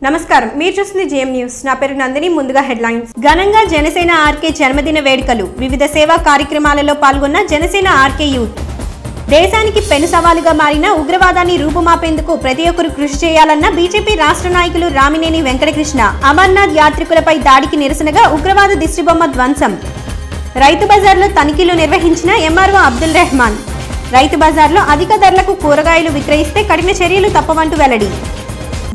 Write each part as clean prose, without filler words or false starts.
నమస్కారం, మీరు చూస్తుంది జేఎం న్యూస్. నా పేరు నందిని. ముందుగా హెడ్లైన్స్. ఘనంగా జనసేన ఆర్కే జన్మదిన వేడుకలు. వివిధ సేవా కార్యక్రమాలలో పాల్గొన్న జనసేన ఆర్కే యూత్. దేశానికి పెను సవాలుగా మారిన ఉగ్రవాదాన్ని రూపుమాపేందుకు ప్రతి ఒక్కరూ కృషి చేయాలన్న బీజేపీ రాష్ట్ర నాయకులు రామినేని వెంకటకృష్ణ. అమర్నాథ్ యాత్రికులపై దాడికి నిరసనగా ఉగ్రవాద దిష్టిబొమ్మ ధ్వంసం. రైతు బజార్లో తనిఖీలు నిర్వహించిన ఎంఆర్ఓ అబ్దుల్ రెహమాన్. రైతు బజార్లో అధిక ధరలకు కూరగాయలు విక్రయిస్తే కఠిన చర్యలు తప్పవంటూ వెల్లడి.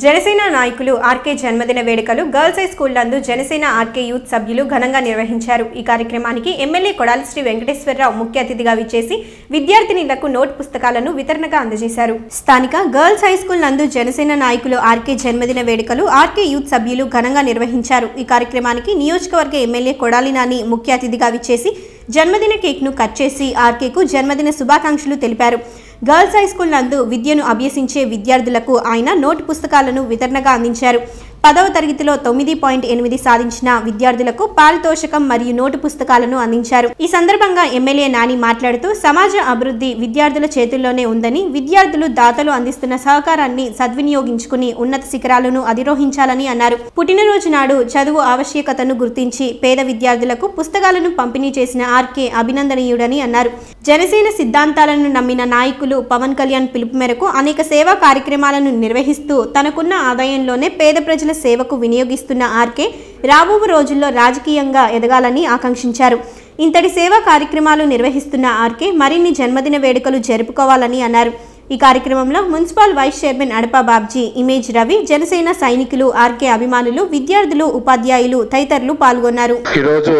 జనసేన నాయకులు ఆర్కే జన్మదిన వేడుకలు గర్ల్స్ హై స్కూల్ నందు జనసేన ఆర్కే యూత్ సభ్యులు ఘనంగా నిర్వహించారు. ఈ కార్యక్రమానికి ఎమ్మెల్యే కొడాలి శ్రీ వెంకటేశ్వరరావు ముఖ్య అతిథిగా విచ్చేసి విద్యార్థినులకు నోట్ పుస్తకాలను వితరణగా అందజేశారు. స్థానిక గర్ల్స్ హై స్కూల్ నందు జనసేన నాయకులు ఆర్కే జన్మదిన వేడుకలు ఆర్కే యూత్ సభ్యులు ఘనంగా నిర్వహించారు. ఈ కార్యక్రమానికి నియోజకవర్గ ఎమ్మెల్యే కొడాలి నాని ముఖ్య అతిథిగా విచ్చేసి జన్మదిన కేక్ ను కట్ చేసి ఆర్కేకు జన్మదిన శుభాకాంక్షలు తెలిపారు. గర్ల్స్ హై స్కూల్ నందు విద్యను అభ్యసించే విద్యార్థులకు ఆయన నోటు పుస్తకాలను వితరణగా అందించారు. 10వ తరగతిలో 9.8 సాధించిన విద్యార్థులకు పారితోషికం మరియు నోటు పుస్తకాలను అందించారు. ఈ సందర్భంగా ఎమ్మెల్యే నాని మాట్లాడుతూ సమాజ అభివృద్ధి విద్యార్థుల చేతుల్లోనే ఉందని, విద్యార్థులు దాతలు అందిస్తున్న సహకారాన్ని సద్వినియోగించుకుని ఉన్నత శిఖరాలను అధిరోహించాలని అన్నారు. పుట్టినరోజు నాడు చదువు ఆవశ్యకతను గుర్తించి పేద విద్యార్థులకు పుస్తకాలను పంపిణీ చేసిన ఆర్కే అభినందనీయుడని అన్నారు. జనసేన సిద్ధాంతాలను నమ్మిన నాయకులు పవన్ కళ్యాణ్ పిలుపు మేరకు అనేక సేవా కార్యక్రమాలను నిర్వహిస్తూ తనకున్న ఆదాయంలోనే పేద ప్రజల సేవకు వినియోగిస్తున్న ఆర్కే రాబో రోజుల్లో రాజకీయంగా ఎదగాలని ఆకాంక్షించారు. ఇంతటి సేవా కార్యక్రమాలు నిర్వహిస్తున్న ఆర్కే మరిన్ని జన్మదిన వేడుకలు జరుపుకోవాలని అన్నారు. ఈ కార్యక్రమంలో మున్సిపల్ వైస్ చైర్మన్ అడపా బాబ్జీ, ఇమేజ్ రవి, జనసేన సైనికులు, ఆర్కే అభిమానులు, విద్యార్థులు, ఉపాధ్యాయులు తదితరులు పాల్గొన్నారు. ఈరోజు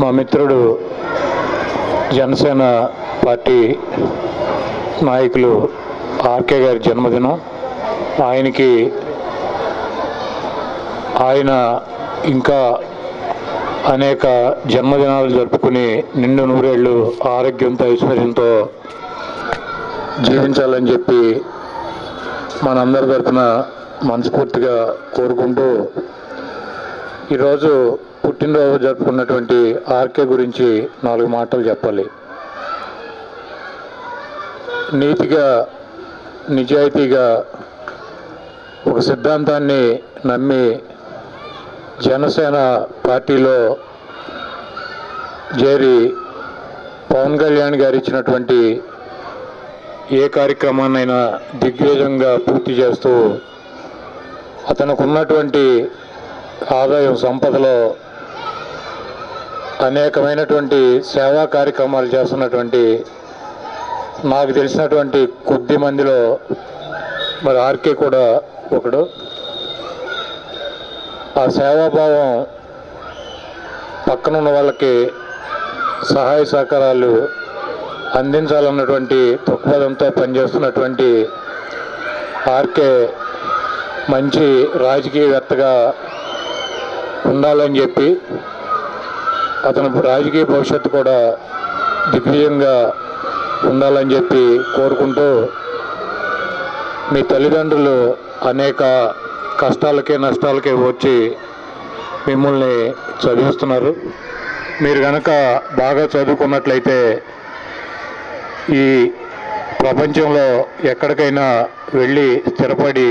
మా మిత్రుడు జనసేన పార్టీ నాయకులు ఆర్కే గారి జన్మదినం. ఆయన ఇంకా అనేక జన్మదినాలు జరుపుకుని నిండు నూరేళ్లు ఆరోగ్యంతో ఐశ్వర్యంతో జీవించాలని చెప్పి మనందరి తరఫున మనస్ఫూర్తిగా కోరుకుంటూ ఈరోజు పుట్టినరోజు జరుపుకున్నటువంటి ఆర్కే గురించి 4 మాటలు చెప్పాలి. నీతిగా నిజాయితీగా ఒక సిద్ధాంతాన్ని నమ్మి జనసేన పార్టీలో చేరి పవన్ కళ్యాణ్ గారు ఇచ్చినటువంటి ఏ కార్యక్రమాన్నైనా దిగ్విజయంగా పూర్తి చేస్తూ అతనికి ఉన్నటువంటి ఆదాయం సంపదలో అనేకమైనటువంటి సేవా కార్యక్రమాలు చేస్తున్నటువంటి నాకు తెలిసినటువంటి కొద్ది మందిలో మరి ఆర్కే కూడా ఒకడు. ఆ సేవాభావం పక్కనున్న వాళ్ళకి సహాయ సహకారాలు అందించాలన్నటువంటి దృక్పథంతో పనిచేస్తున్నటువంటి ఆర్కే మంచి రాజకీయవేత్తగా ఉండాలని చెప్పి అతను రాజకీయ భవిష్యత్తు కూడా దిగ్విజయంగా ఉండాలని చెప్పి కోరుకుంటూ, మీ తల్లిదండ్రులు అనేక కష్టాలకే నష్టాలకే వచ్చి మిమ్మల్ని చదివిస్తున్నారు. మీరు కనుక బాగా చదువుకున్నట్లయితే ఈ ప్రపంచంలో ఎక్కడికైనా వెళ్ళి స్థిరపడి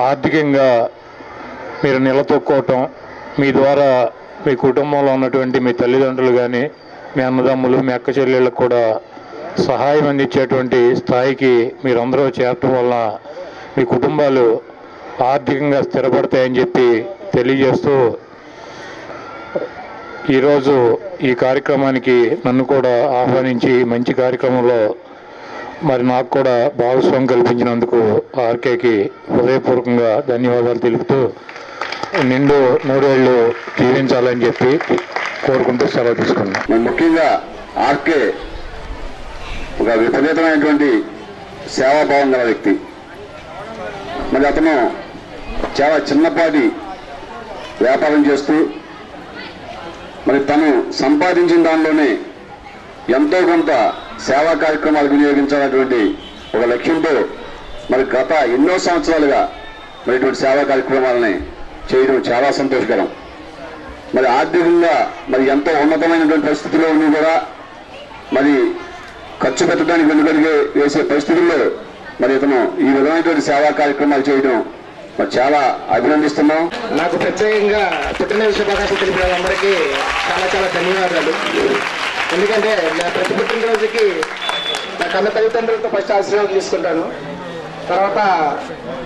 ఆర్థికంగా మీరు నిలదొక్కోవటం, మీ ద్వారా మీ కుటుంబంలో ఉన్నటువంటి మీ తల్లిదండ్రులు కానీ మీ అన్నదమ్ములు మీ అక్క చెల్లెళ్ళకు కూడా సహాయం అందించేటువంటి స్థాయికి మీరందరూ చేరటం వల్ల మీ కుటుంబాలు ఆర్థికంగా స్థిరపడతాయని చెప్పి తెలియజేస్తూ ఈరోజు ఈ కార్యక్రమానికి నన్ను కూడా ఆహ్వానించి మంచి కార్యక్రమంలో మరి నాకు కూడా భాగస్వామ్యం కల్పించినందుకు ఆర్కేకి హృదయపూర్వకంగా ధన్యవాదాలు తెలుపుతూ నిండు నూరేళ్లు జీవించాలని చెప్పి కోరుకుంటూ సెలవు తీసుకున్నాను. ముఖ్యంగా ఆర్కే ఒక విపరీతమైనటువంటి సేవాభావం గల వ్యక్తి. మరి అతను చాలా చిన్నపాటి వ్యాపారం చేస్తూ మరి తను సంపాదించిన దానిలోనే ఎంతో కొంత సేవా కార్యక్రమాలు వినియోగించాలన్నటువంటి ఒక లక్ష్యంతో మరి గత ఎన్నో సంవత్సరాలుగా మరి ఇటువంటి సేవా కార్యక్రమాలని చేయడం చాలా సంతోషకరం. మరి ఆర్థికంగా మరి ఎంతో ఉన్నతమైనటువంటి పరిస్థితిలో ఉండి కూడా మరి ఖర్చు పెట్టడానికి వెనుకడిగే వేసే పరిస్థితుల్లో మరి ఇతను ఈ విధమైనటువంటి సేవా కార్యక్రమాలు చేయడం మరి చాలా అభినందిస్తున్నాం. నాకు ప్రత్యేకంగా పుట్టినరోజు శుభాకాంక్షలు తెలిపిన వాళ్ళందరికీ చాలా చాలా ధన్యవాదాలు. ఎందుకంటే నా ప్రతి పుట్టినరోజుకి నా కన్న తల్లిదండ్రులతో ఫస్ట్ ఆశీర్వాదం తీసుకుంటాను. తర్వాత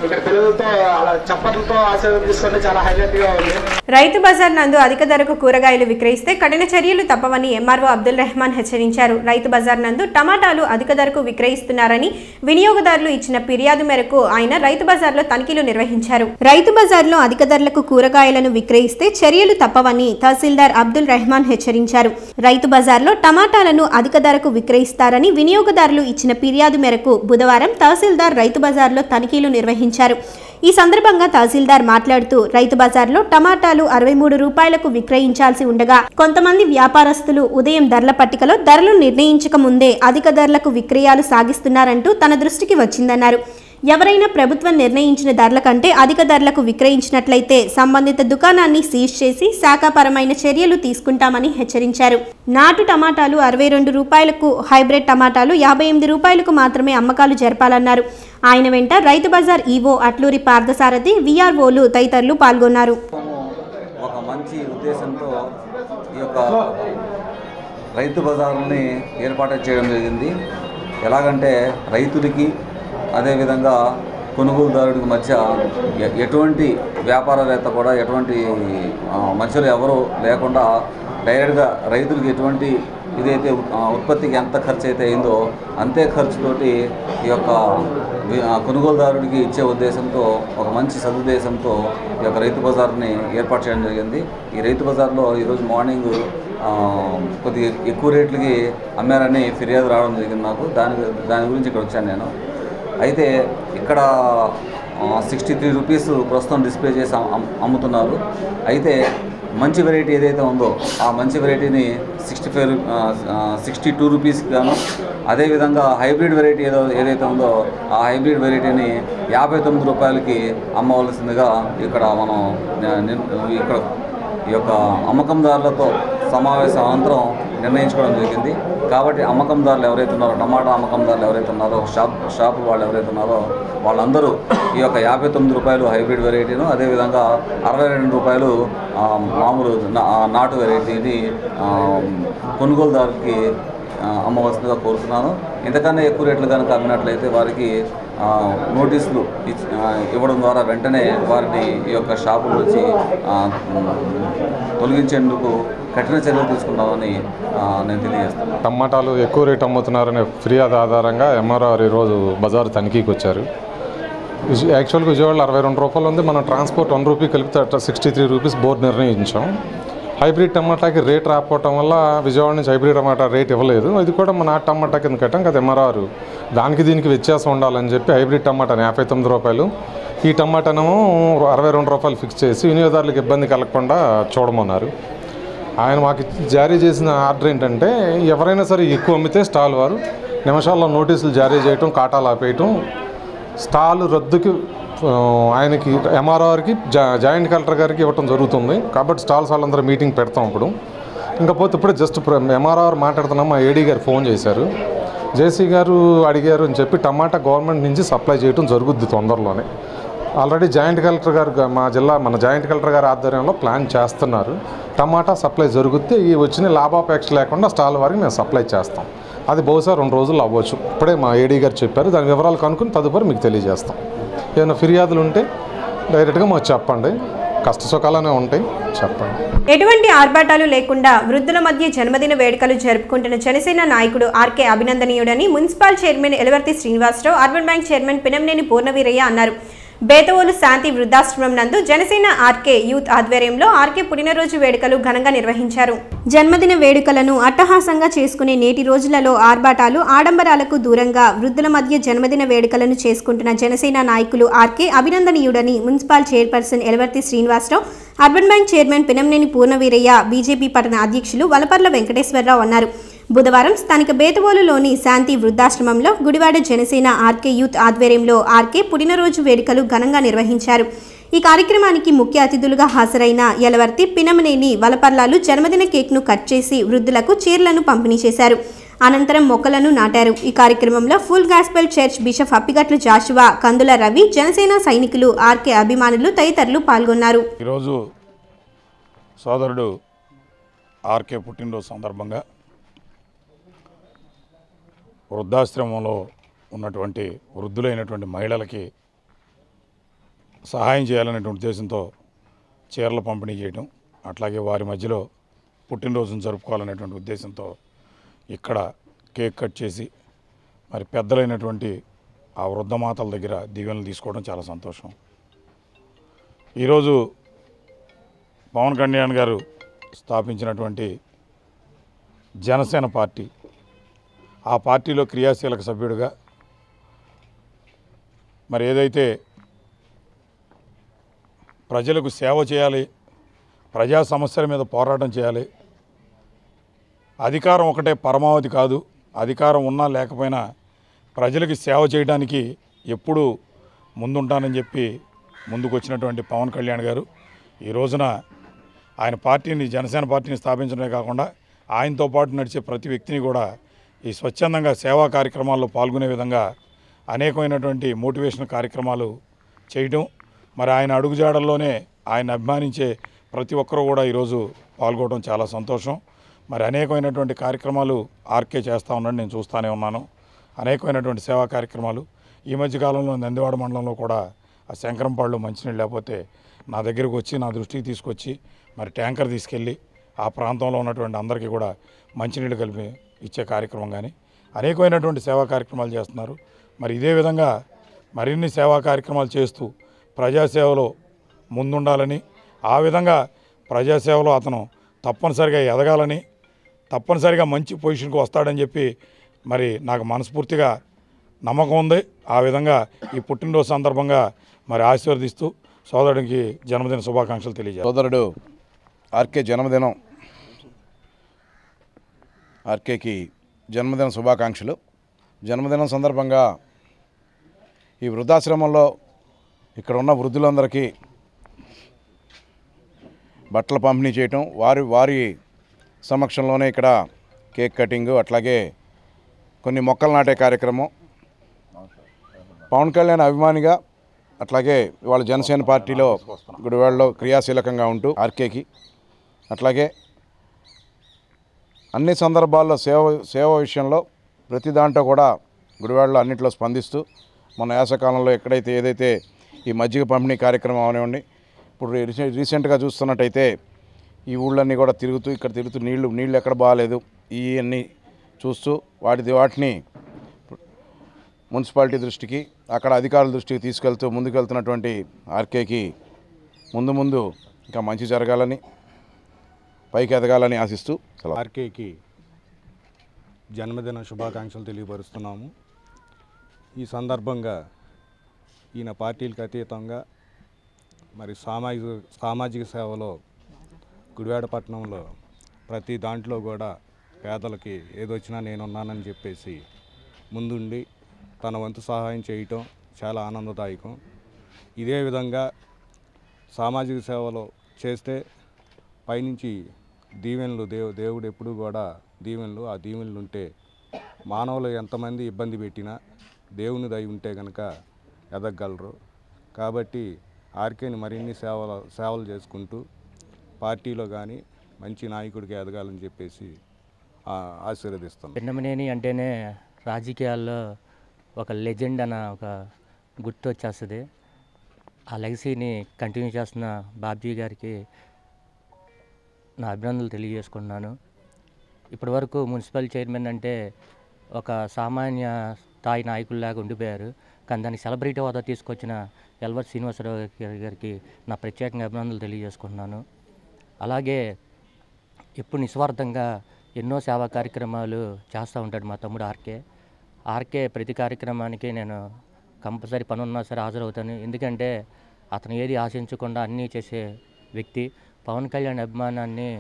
ఇక్కడ పిల్లలతో అలా చప్పట్లతో ఆశీర్వాదం తీసుకుంటే చాలా హైలైట్ గా ఉంది. రైతు బజార్ నందు అధిక ధరకు కూరగాయలు విక్రయిస్తే కఠిన చర్యలు తప్పవని ఎంఆర్ఓ అబ్దుల్ రెహమాన్ హెచ్చరించారు. రైతు బజార్ నందు టమాటాలు అధిక ధరకు విక్రయిస్తున్నారని వినియోగదారులు ఇచ్చిన ఫిర్యాదు మేరకు ఆయన రైతు బజార్లో తనిఖీలు నిర్వహించారు. రైతు బజార్లో అధిక ధరలకు కూరగాయలను విక్రయిస్తే చర్యలు తప్పవని తహసీల్దార్ అబ్దుల్ రెహమాన్ హెచ్చరించారు. రైతు బజార్లో టమాటాలను అధిక ధరకు విక్రయిస్తారని వినియోగదారులు ఇచ్చిన ఫిర్యాదు మేరకు బుధవారం తహసీల్దార్ రైతు బజార్లో తనిఖీలు నిర్వహించారు. ఈ సందర్భంగా తహసీల్దార్ మాట్లాడుతూ రైతు బజార్లో టమాటాలు 63 రూపాయలకు విక్రయించాల్సి ఉండగా కొంతమంది వ్యాపారస్తులు ఉదయం ధరల పట్టికలో ధరలు నిర్ణయించక ముందే అధిక ధరలకు విక్రయాలు సాగిస్తున్నారంటూ తన దృష్టికి వచ్చిందన్నారు. ఎవరైనా ప్రభుత్వం నిర్ణయించిన ధరల కంటే అధిక ధరలకు విక్రయించినట్లయితే సంబంధిత దుకాణాన్ని సీజ్ చేసి శాఖాపరమైన చర్యలు తీసుకుంటామని హెచ్చరించారు. నాటు టమాటాలు 62 రూపాయలకు, హైబ్రిడ్ టమాటాలు 58 రూపాయలకు మాత్రమే అమ్మకాలు జరపాలన్నారు. ఆయన వెంట రైతు బజార్ ఈవో అట్లూరి పార్థసారథి, విఆర్ఓలు తదితరులు పాల్గొన్నారు. ఒక మంచి ఉద్దేశంతో ఈ యొక్క రైతు బజార్ని ఏర్పాటు చేయడం జరిగింది. ఎలాగంటే రైతులకి అదేవిధంగా కొనుగోలుదారుడికి మధ్య ఎటువంటి వ్యాపారవేత్త కూడా ఎటువంటి మధ్యలో ఎవరు లేకుండా డైరెక్ట్గా రైతులకి ఎటువంటి ఇదైతే ఉత్పత్తికి ఎంత ఖర్చు అయితే అయిందో అంతే ఖర్చుతోటి ఈ యొక్క కొనుగోలుదారుడికి ఇచ్చే ఉద్దేశంతో ఒక మంచి సదుద్దేశంతో ఈ యొక్క రైతు బజార్ని ఏర్పాటు చేయడం జరిగింది. ఈ రైతు బజార్లో ఈరోజు మార్నింగ్ కొద్దిగా ఎక్కువ రేట్లకి అమ్మారని ఫిర్యాదు రావడం జరిగింది నాకు. దాని గురించి ఇక్కడ వచ్చాను నేను. అయితే ఇక్కడ 63 రూపీస్ ప్రస్తుతం డిస్ప్లే చేసి అమ్ముతున్నారు. అయితే మంచి వెరైటీ ఏదైతే ఉందో ఆ మంచి వెరైటీని 62 రూపీస్కి గాను, అదేవిధంగా హైబ్రిడ్ వెరైటీ ఏదైతే ఉందో ఆ హైబ్రిడ్ వెరైటీని 59 రూపాయలకి అమ్మవలసిందిగా ఇక్కడ మనం ఇక్కడ ఈ యొక్క అమ్మకందారులతో సమావేశం అనంతరం నిర్ణయించుకోవడం జరిగింది. కాబట్టి అమ్మకందారులు ఎవరైతే ఉన్నారో, టమాటా అమ్మకందారులు ఎవరైతే ఉన్నారో, షాపు వాళ్ళు ఎవరైతే ఉన్నారో వాళ్ళందరూ ఈ యొక్క 59 రూపాయలు హైబ్రిడ్ వెరైటీను, అదేవిధంగా 62 రూపాయలు మామూలు నాటు వెరైటీని కొనుగోలుదారుకి అమ్మవలసిందిగా కోరుతున్నాను. ఇంతకన్నా ఎక్కువ రేట్లు కనుక అమ్మినట్లయితే వారికి నోటీసులు ఇవ్వడం ద్వారా వెంటనే వారిని ఈ యొక్క షాపుల నుంచి తొలగించేందుకు కఠిన చర్యలు తీసుకుంటామని నేను తెలియజేస్తాను. టమాటాలు ఎక్కువ రేటు అమ్ముతున్నారనే ఫిర్యాదు ఆధారంగా ఎంఆర్ఓ ఈరోజు బజారు తనిఖీకి వచ్చారు. యాక్చువల్గా విజయవాడలో 62 రూపాయలు ఉంది. మనం ట్రాన్స్పోర్ట్ 1 రూపీ కలిపితే 63 రూపీస్ బోర్డు నిర్ణయించాం. హైబ్రిడ్ టమాటాకి రేట్ రాకపోవటం వల్ల విజయవాడ నుంచి హైబ్రిడ్ టమాటా రేట్ ఇవ్వలేదు. అది కూడా మన నాటు టమాటా కింద కట్టాం కదా ఎంఆర్ఆర్. దానికి దీనికి వ్యత్యాసం ఉండాలని చెప్పి హైబ్రిడ్ టమాటాని 59 రూపాయలు, ఈ టమాటానేమో 62 రూపాయలు ఫిక్స్ చేసి వినియోగదారులకు ఇబ్బంది కలగకుండా చూడమన్నారు. ఆయన మాకు జారీ చేసిన ఆర్డర్ ఏంటంటే ఎవరైనా సరే ఎక్కువ అమ్మితే స్టాల్ వారు నిమిషాల్లో నోటీసులు జారీ చేయటం, కాటాలు ఆపేయటం, స్టాల్ రద్దుకి ఆయనకి ఎంఆర్ఆర్కి జాయింట్ కలెక్టర్ గారికి ఇవ్వటం జరుగుతుంది. కాబట్టి స్టాల్స్ వాళ్ళందరూ మీటింగ్ పెడతాం. ఇప్పుడే జస్ట్ ఎంఆర్ఆర్ మాట్లాడుతున్నాం. మా ఏడీ గారు ఫోన్ చేశారు. జేసీ గారు అడిగారు అని చెప్పి టమాటా గవర్నమెంట్ నుంచి సప్లై చేయడం జరుగుద్ది తొందరలోనే. ఆల్రెడీ జాయింట్ కలెక్టర్ గారు మన జాయింట్ కలెక్టర్ గారి ఆధ్వర్యంలో ప్లాన్ చేస్తున్నారు. టమాటా సప్లై జరుగుద్ది. ఈ వచ్చిన లాభాపేక్ష లేకుండా స్టాల్ వారికి మేము సప్లై చేస్తాం. అది బహుశా 2 రోజులు అవ్వచ్చు. ఇప్పుడే మా ఏడీ గారు చెప్పారు. దాని వివరాలు కనుక్కుని తదుపరి మీకు తెలియజేస్తాం. ఏదైనా ఫిర్యాదులు ఉంటే డైరెక్ట్గా మాకు చెప్పండి. కష్ట సుఖాలనే ఉంటాయి, చెప్పండి. ఎటువంటి ఆర్భాటాలు లేకుండా వృద్ధుల మధ్య జన్మదిన వేడుకలు జరుపుకుంటున్న జనసేన నాయకుడు ఆర్కే అభినందనీయుడని municipal chairman Elavarthi Srinivasarao, urban bank chairman Pinamneni Purnaveeraiah అన్నారు. బేతవోలు శాంతి వృద్ధాశ్రమం నందు జనసేన ఆర్కే యూత్ ఆధ్వర్యంలో ఆర్కే పుట్టినరోజు వేడుకలు ఘనంగా నిర్వహించారు. జన్మదిన వేడుకలను అట్టహాసంగా చేసుకునే నేటి రోజులలో ఆర్భాటాలు, ఆడంబరాలకు దూరంగా వృద్ధుల మధ్య జన్మదిన వేడుకలను చేసుకుంటున్న జనసేన నాయకులు ఆర్కే అభినందనీయుడని municipal chairperson Elavarthi Srinivasarao, urban bank chairman Pinamneni Purnaveeraiah, BJP పట్టణ అధ్యక్షులు వలపర్ల వెంకటేశ్వరరావు అన్నారు. బుధవారం స్థానిక బేతవోలులోని శాంతి వృద్ధాశ్రమంలో గుడివాడ జనసేన ఆర్కే యూత్ ఆధ్వర్యంలో ఆర్కే పుట్టినరోజు వేడుకలు ఘనంగా నిర్వహించారు. ఈ కార్యక్రమానికి ముఖ్య అతిథులుగా హాజరైన యలవర్తి, పినమనేని, వలపర్లాలు జన్మదిన కేక్ను కట్ చేసి వృద్ధులకు చీరలను పంపిణీ చేశారు. అనంతరం మొక్కలను నాటారు. ఈ కార్యక్రమంలో full gospel church bishop Appigatla Joshua, Kandula Ravi, Janasena సైనికులు, ఆర్కే అభిమానులు తదితరులు పాల్గొన్నారు. ఈరోజు సోదరుడు ఆర్కే పుట్టినరోజు సందర్భంగా వృద్ధాశ్రమంలో ఉన్నటువంటి వృద్ధులైనటువంటి మహిళలకి సహాయం చేయాలనేటువంటి ఉద్దేశంతో చీరలు పంపిణీ చేయడం, అట్లాగే వారి మధ్యలో పుట్టినరోజును జరుపుకోవాలనేటువంటి ఉద్దేశంతో ఇక్కడ కేక్ కట్ చేసి మరి పెద్దలైనటువంటి ఆ వృద్ధమాతల దగ్గర దీవెనలు తీసుకోవడం చాలా సంతోషం. ఈరోజు పవన్ కళ్యాణ్ గారు స్థాపించినటువంటి జనసేన పార్టీ, ఆ పార్టీలో క్రియాశీలక సభ్యుడిగా మరి ఏదైతే ప్రజలకు సేవ చేయాలి, ప్రజా సమస్యల మీద పోరాటం చేయాలి, అధికారం ఒకటే పరమావధి కాదు, అధికారం ఉన్నా లేకపోయినా ప్రజలకి సేవ చేయడానికి ఎప్పుడూ ముందుంటానని చెప్పి ముందుకు వచ్చినటువంటి పవన్ కళ్యాణ్ గారు ఈ రోజున ఆయన పార్టీని, జనసేన పార్టీని స్థాపించడమే కాకుండా ఆయనతో పాటు నడిచే ప్రతి వ్యక్తిని కూడా ఈ స్వచ్ఛందంగా సేవా కార్యక్రమాల్లో పాల్గొనే విధంగా అనేకమైనటువంటి మోటివేషన్ కార్యక్రమాలు చేయటం, మరి ఆయన అడుగుజాడల్లోనే ఆయన అభిమానించే ప్రతి ఒక్కరూ కూడా ఈరోజు పాల్గొనడం చాలా సంతోషం. మరి అనేకమైనటువంటి కార్యక్రమాలు ఆర్కే చేస్తూ ఉన్నాడు, నేను చూస్తూనే ఉన్నాను. అనేకమైనటువంటి సేవా కార్యక్రమాలు ఈ మధ్యకాలంలో నందివాడ మండలంలో కూడా ఆ శంకరంపాడులో మంచినీళ్ళు లేకపోతే నా దగ్గరకు వచ్చి, నా దృష్టికి తీసుకొచ్చి మరి ట్యాంకర్ తీసుకెళ్ళి ఆ ప్రాంతంలో ఉన్నటువంటి అందరికీ కూడా మంచినీళ్ళు కలిపి ఇచ్చే కార్యక్రమం కానీ అనేకమైనటువంటి సేవా కార్యక్రమాలు చేస్తున్నారు. మరి ఇదే విధంగా మరిన్ని సేవా కార్యక్రమాలు చేస్తూ ప్రజాసేవలో ముందుండాలని, ఆ విధంగా ప్రజాసేవలో అతను తప్పనిసరిగా ఎదగాలని, తప్పనిసరిగా మంచి పొజిషన్కి వస్తాడని చెప్పి మరి నాకు మనస్ఫూర్తిగా నమ్మకం ఉంది. ఆ విధంగా ఈ పుట్టినరోజు సందర్భంగా మరి ఆశీర్వదిస్తూ సోదరుడికి జన్మదిన శుభాకాంక్షలు తెలియజేస్తాను. సోదరుడు ఆర్కే జన్మదినం, ఆర్కేకి జన్మదిన శుభాకాంక్షలు. జన్మదినం సందర్భంగా ఈ వృద్ధాశ్రమంలో ఇక్కడ ఉన్న వృద్ధులందరికీ బట్టలు పంపిణీ చేయటం, వారి సమక్షంలోనే ఇక్కడ కేక్ కటింగు, అట్లాగే కొన్ని మొక్కలు నాటే కార్యక్రమం. పవన్ కళ్యాణ్ అభిమానిగా, అట్లాగే వాళ్ళ జనసేన పార్టీలో గుడివాడలో క్రియాశీలకంగా ఉంటూ ఆర్కేకి, అట్లాగే అన్ని సందర్భాల్లో సేవ విషయంలో ప్రతి దాంట్లో కూడా గుడివాడలో అన్నింటిలో స్పందిస్తూ మన యాసకాలంలో ఎక్కడైతే ఏదైతే ఈ మజ్జిగ పంపిణీ కార్యక్రమం అవనివ్వండి, ఇప్పుడు రీసెంట్గా చూస్తున్నట్టయితే ఈ ఊళ్ళన్నీ కూడా తిరుగుతూ నీళ్ళు ఎక్కడ బాగాలేదు ఇవన్నీ చూస్తూ వాటిని మున్సిపాలిటీ దృష్టికి, అక్కడ అధికారుల దృష్టికి తీసుకెళ్తూ ముందుకెళ్తున్నటువంటి ఆర్కేకి ముందు ఇంకా మంచి జరగాలని, పైకి ఎదగాలని ఆశిస్తూ ఆర్కేకి జన్మదిన శుభాకాంక్షలు తెలియపరుస్తున్నాము. ఈ సందర్భంగా ఈయన పార్టీలకు అతీతంగా మరి సామాజిక సేవలో గుడివాడ పట్టణంలో ప్రతి దాంట్లో కూడా పేదలకి ఏదొచ్చినా నేనున్నానని చెప్పేసి ముందుండి తన వంతు సహాయం చేయటం చాలా ఆనందదాయకం. ఇదే విధంగా సామాజిక సేవలో చేస్తే పైనుంచి దీవెనలు, దేవుడు ఎప్పుడు కూడా దీవెనలు, ఆ దీవెనలు ఉంటే మానవులు ఎంతమంది ఇబ్బంది పెట్టినా దేవుని దయ ఉంటే కనుక ఎదగగలరు. కాబట్టి ఆర్కేని మరిన్ని సేవలు చేసుకుంటూ పార్టీలో కానీ మంచి నాయకుడికి ఎదగాలని చెప్పేసి ఆశీర్వదిస్తాం. పిన్నమనేని అంటేనే రాజకీయాల్లో ఒక లెజెండ్ అన్న ఒక గుర్తు వచ్చేస్తుంది. ఆ లెగసీని కంటిన్యూ చేస్తున్న బాబ్జీ గారికి నా అభినందనలు తెలియజేసుకున్నాను. ఇప్పటి వరకు మున్సిపల్ చైర్మన్ అంటే ఒక సామాన్య స్థాయి నాయకుల్లాగా ఉండిపోయారు. కానీ దాన్ని సెలబ్రిటీ హోదా తీసుకొచ్చిన ఎల్వర్ శ్రీనివాసరావు గారికి నా ప్రత్యేకంగా అభినందనలు తెలియజేసుకుంటున్నాను. అలాగే ఇప్పుడు నిస్వార్థంగా ఎన్నో సేవా కార్యక్రమాలు చేస్తూ ఉంటాడు మా తమ్ముడు ఆర్కే. ప్రతి కార్యక్రమానికి నేను కంపల్సరీ పని ఉన్నా సరే హాజరవుతాను. ఎందుకంటే అతను ఏది ఆశించకుండా అన్నీ చేసే వ్యక్తి. పవన్ కళ్యాణ్ అభిమానాన్ని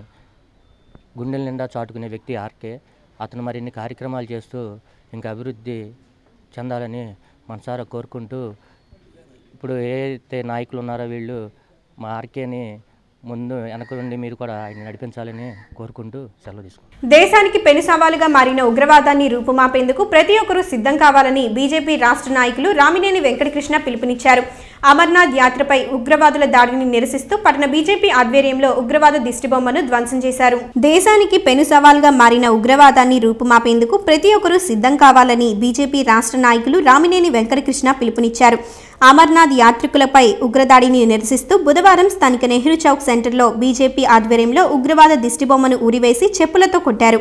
గుండెల నిండా చాటుకునే వ్యక్తి ఆర్కే. అతను మరిన్ని కార్యక్రమాలు చేస్తూ ఇంకా అభివృద్ధి చెందాలని మనసారా కోరుకుంటూ, ఇప్పుడు ఏదైతే నాయకులు ఉన్నారో వీళ్ళు మా ఆర్కేని ముందు వెనక నుండి మీరు కూడా ఆయన నడిపించాలని కోరుకుంటూ సెలవు తీసుకుంటాం. దేశానికి పెను సవాలుగా మారిన ఉగ్రవాదాన్ని రూపుమాపేందుకు ప్రతి ఒక్కరూ సిద్ధం కావాలని బీజేపీ రాష్ట్ర నాయకులు రామినేని వెంకటకృష్ణ పిలుపునిచ్చారు. అమర్నాథ్ యాత్రపై ఉగ్రవాదుల దాడిని నిరసిస్తూ పట్టణ బీజేపీ ఆధ్వర్యంలో ఉగ్రవాద దిష్టిబొమ్మను ధ్వంసం చేశారు. దేశానికి పెను సవాలుగా మారిన ఉగ్రవాదాన్ని రూపుమాపేందుకు ప్రతి ఒక్కరూ సిద్ధం కావాలని బీజేపీ రాష్ట్ర నాయకులు రామినేని వెంకటకృష్ణ పిలుపునిచ్చారు. అమర్నాథ్ యాత్రికులపై ఉగ్రదాడిని నిరసిస్తూ బుధవారం స్థానిక నెహ్రూ చౌక్ సెంటర్లో బీజేపీ ఆధ్వర్యంలో ఉగ్రవాద దిష్టిబొమ్మను ఊరివేసి చెప్పులతో కొట్టారు.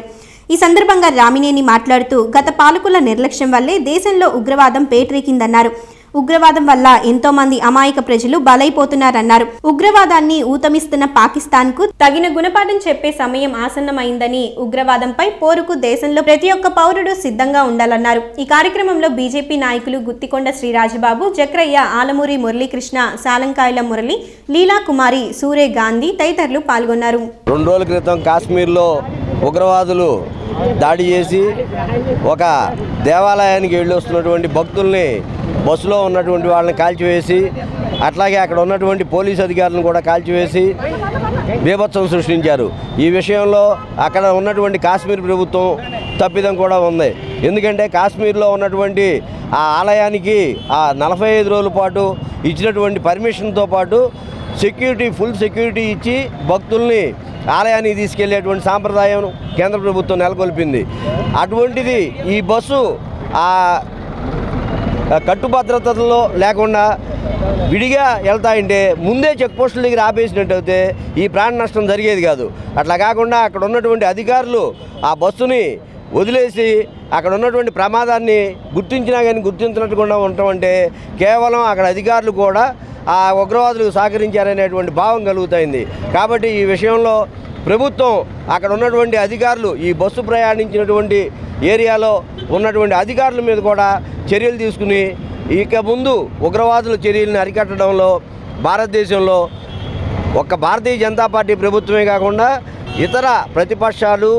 ఈ సందర్భంగా రామినేని మాట్లాడుతూ గత పాలకుల నిర్లక్ష్యం వల్లే దేశంలో ఉగ్రవాదం పేటరేకిందన్నారు. ఉగ్రవాదం వల్ల ఎంతో మంది అమాయక ప్రజలు బలైపోతున్నారన్నారు. ఉగ్రవాదాన్ని ఊతమిస్తున్న పాకిస్తాన్కు తగిన గుణపాఠం చెప్పే సమయం ఆసన్నమైందని, ఉగ్రవాదంపై పోరుకు దేశంలో ప్రతి ఒక్క పౌరుడు సిద్ధంగా ఉండాలన్నారు. ఈ కార్యక్రమంలో బీజేపీ నాయకులు గుత్తికొండ శ్రీరాజబాబు, జక్రయ్య, ఆలమూరి మురళీకృష్ణ, సాలంకాయల మురళి, లీలా కుమారి, సూరే గాంధీ తదితరులు పాల్గొన్నారు. 2 రోజుల క్రితం కాశ్మీర్లో ఉగ్రవాదులు దాడి చేసి ఒక దేవాలయానికి వెళ్ళి వస్తున్నటువంటి భక్తుల్ని బస్సులో ఉన్నటువంటి వాళ్ళని కాల్చివేసి, అట్లాగే అక్కడ ఉన్నటువంటి పోలీసు అధికారులను కూడా కాల్చివేసి బీభత్సం సృష్టించారు. ఈ విషయంలో అక్కడ ఉన్నటువంటి కాశ్మీర్ ప్రభుత్వం తప్పిదం కూడా ఉంది. ఎందుకంటే కాశ్మీర్లో ఉన్నటువంటి ఆ ఆలయానికి ఆ 45 రోజుల పాటు ఇచ్చినటువంటి పర్మిషన్తో పాటు ఫుల్ సెక్యూరిటీ ఇచ్చి భక్తుల్ని ఆలయానికి తీసుకెళ్లేటువంటి సాంప్రదాయం కేంద్ర ప్రభుత్వం నెలకొల్పింది. అటువంటిది ఈ బస్సు ఆ కట్టుభద్రతలో లేకుండా విడిగా వెళ్తాయంటే ముందే చెక్ పోస్టుల దగ్గర ఆపేసినట్టయితే ఈ ప్రాణ నష్టం జరిగేది కాదు. అట్లా కాకుండా అక్కడ ఉన్నటువంటి అధికారులు ఆ బస్సుని వదిలేసి అక్కడ ఉన్నటువంటి ప్రమాదాన్ని గుర్తించినా కానీ గుర్తించినట్టుగా ఉండటం అంటే కేవలం అక్కడ అధికారులు కూడా ఆ ఉగ్రవాదులకు సహకరించారనేటువంటి భావం కలుగుతుంది. కాబట్టి ఈ విషయంలో ప్రభుత్వం అక్కడ ఉన్నటువంటి అధికారులు ఈ బస్సు ప్రయాణించినటువంటి ఏరియాలో ఉన్నటువంటి అధికారుల మీద కూడా చర్యలు తీసుకుని ఇక ముందు ఉగ్రవాదుల చర్యలను అరికట్టడంలో భారతదేశంలో ఒక్క భారతీయ జనతా పార్టీ ప్రభుత్వమే కాకుండా ఇతర ప్రతిపక్షాలు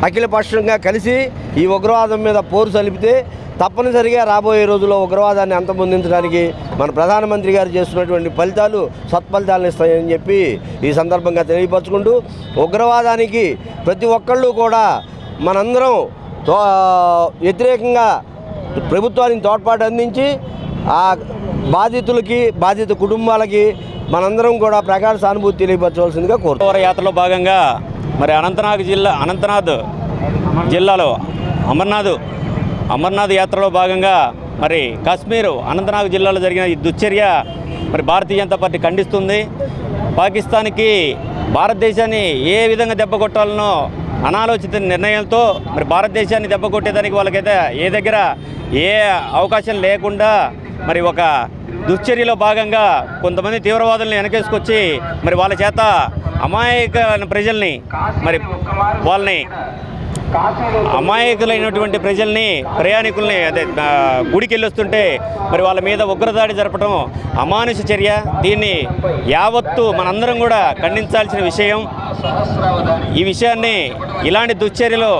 అఖిలపక్షంగా కలిసి ఈ ఉగ్రవాదం మీద పోరు సలిపితే తప్పనిసరిగా రాబోయే రోజుల్లో ఉగ్రవాదాన్ని అంతమొందించడానికి మన ప్రధానమంత్రి గారు చేస్తున్నటువంటి ఫలితాలు సత్ఫలితాలను ఇస్తాయని చెప్పి ఈ సందర్భంగా తెలియపరచుకుంటూ, ఉగ్రవాదానికి ప్రతి ఒక్కళ్ళు కూడా మనందరం వ్యతిరేకంగా ప్రభుత్వానికి తోడ్పాటు అందించి ఆ బాధిత కుటుంబాలకి మనందరం కూడా ప్రగాఢ సానుభూతి తెలియపరచవలసిందిగా కోరుతున్నారు. యాత్రలో భాగంగా మరి అనంతనాథ్ జిల్లాలో అమర్నాథ్ యాత్రలో భాగంగా మరి కాశ్మీర్ అనంతనాగ్ జిల్లాలో జరిగిన ఈ దుశ్చర్య మరి భారతీయ జనతా పార్టీ ఖండిస్తుంది. పాకిస్తాన్కి భారతదేశాన్ని ఏ విధంగా దెబ్బ కొట్టాలనో అనాలోచిత నిర్ణయాలతో మరి భారతదేశాన్ని దెబ్బ కొట్టేదానికి వాళ్ళకైతే ఏ అవకాశం లేకుండా మరి ఒక దుశ్చర్యలో భాగంగా కొంతమంది తీవ్రవాదులను వెనకేసుకొచ్చి మరి వాళ్ళ చేత అమాయక ప్రజల్ని అమాయకులైనటువంటి ప్రయాణికుల్ని గుడికి వెళ్ళొస్తుంటే మరి వాళ్ళ మీద ఉగ్రదాడి జరపడం అమానుష చర్య. దీన్ని యావత్తు మనందరం కూడా ఖండించాల్సిన విషయం. ఈ విషయాన్ని ఇలాంటి దుశ్చర్యలు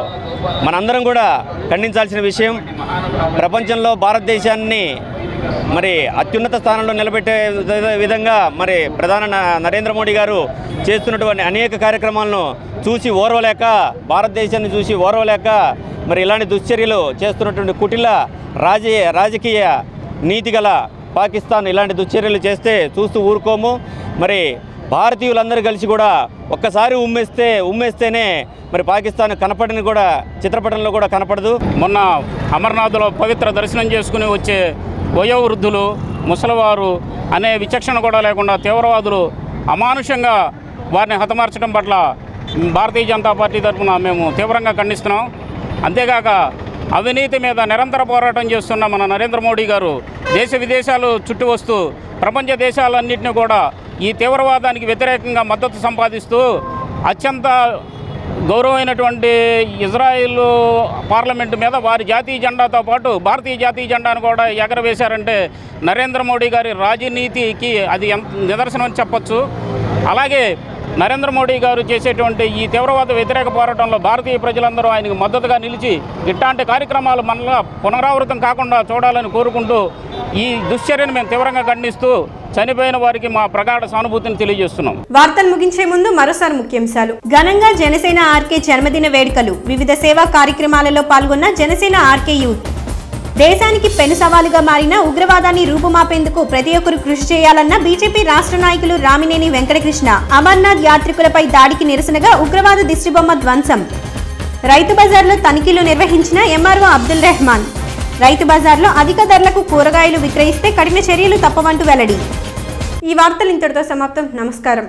మనందరం కూడా ఖండించాల్సిన విషయం. ప్రపంచంలో భారతదేశాన్ని మరి అత్యున్నత స్థానంలో నిలబెట్టే విధంగా మరి నరేంద్ర మోడీ గారు చేస్తున్నటువంటి అనేక కార్యక్రమాలను భారతదేశాన్ని చూసి ఓర్వలేక మరి ఇలాంటి దుశ్చర్యలు చేస్తున్నటువంటి కుటిల రాజకీయ నీతి గల పాకిస్తాన్ ఇలాంటి దుశ్చర్యలు చేస్తే చూస్తూ ఊరుకోము. మరి భారతీయులందరూ కలిసి కూడా ఒక్కసారి ఉమ్మేస్తేనే మరి పాకిస్తాన్ కనపడని కూడా చిత్రపటంలో కూడా కనపడదు. మొన్న అమర్నాథ్లో పవిత్ర దర్శనం చేసుకుని వచ్చే వయోవృద్ధులు, ముసలివారు అనే విచక్షణ కూడా లేకుండా తీవ్రవాదులు అమానుషంగా వారిని హతమార్చడం పట్ల భారతీయ జనతా పార్టీ తరఫున మేము తీవ్రంగా ఖండిస్తున్నాం. అంతేగాక అవినీతి మీద నిరంతర పోరాటం చేస్తున్న మన నరేంద్ర మోడీ గారు దేశ విదేశాలు చుట్టి వస్తూ ప్రపంచ దేశాలన్నింటినీ కూడా ఈ తీవ్రవాదానికి వ్యతిరేకంగా మద్దతు సంపాదిస్తూ అత్యంత గౌరవమైనటువంటి ఇజ్రాయిల్ పార్లమెంటు మీద వారి జాతీయ జెండాతో పాటు భారతీయ జాతీయ జెండాను కూడా ఎగరవేశారంటే నరేంద్ర మోడీ గారి రాజనీతికి అది నిదర్శనం అని చెప్పచ్చు. అలాగే నరేంద్ర మోడీ గారు చేసేటువంటి ఈ తీవ్రవాద వ్యతిరేక పోరాటంలో భారతీయ ప్రజలందరూ ఆయనకు మద్దతుగా నిలిచి ఇట్లాంటి కార్యక్రమాలు మనలో పునరావృతం కాకుండా చూడాలని కోరుకుంటూ ఈ దుశ్చర్యను మేము తీవ్రంగా ఖండిస్తూ చనిపోయిన వారికి మా ప్రగాఢ సానుభూతిని తెలియజేస్తున్నాం. వార్తలు ముగించే ముందు మరోసారి ముఖ్యాంశాలు. ఘనంగా జనసేన ఆర్కే జన్మదిన వేడుకలు. వివిధ సేవా కార్యక్రమాలలో పాల్గొన్న జనసేన ఆర్కే యూత్. దేశానికి పెను సవాలుగా మారిన ఉగ్రవాదాన్ని రూపుమాపేందుకు ప్రతి ఒక్కరూ కృషి చేయాలన్న బీజేపీ రాష్ట్ర నాయకులు రామినేని వెంకటకృష్ణ. అమర్నాథ్ యాత్రికులపై దాడికి నిరసనగా ఉగ్రవాద దిష్టిబొమ్మ ధ్వంసం. రైతు బజార్లో తనిఖీలు నిర్వహించిన ఎంఆర్ఓ అబ్దుల్ రెహమాన్. రైతు బజార్లో అధిక ధరలకు కూరగాయలు విక్రయిస్తే కఠిన చర్యలు తప్పవంటూ వెల్లడి. ఈ వార్తలు ఇంతటితో సమాప్తం. నమస్కారం.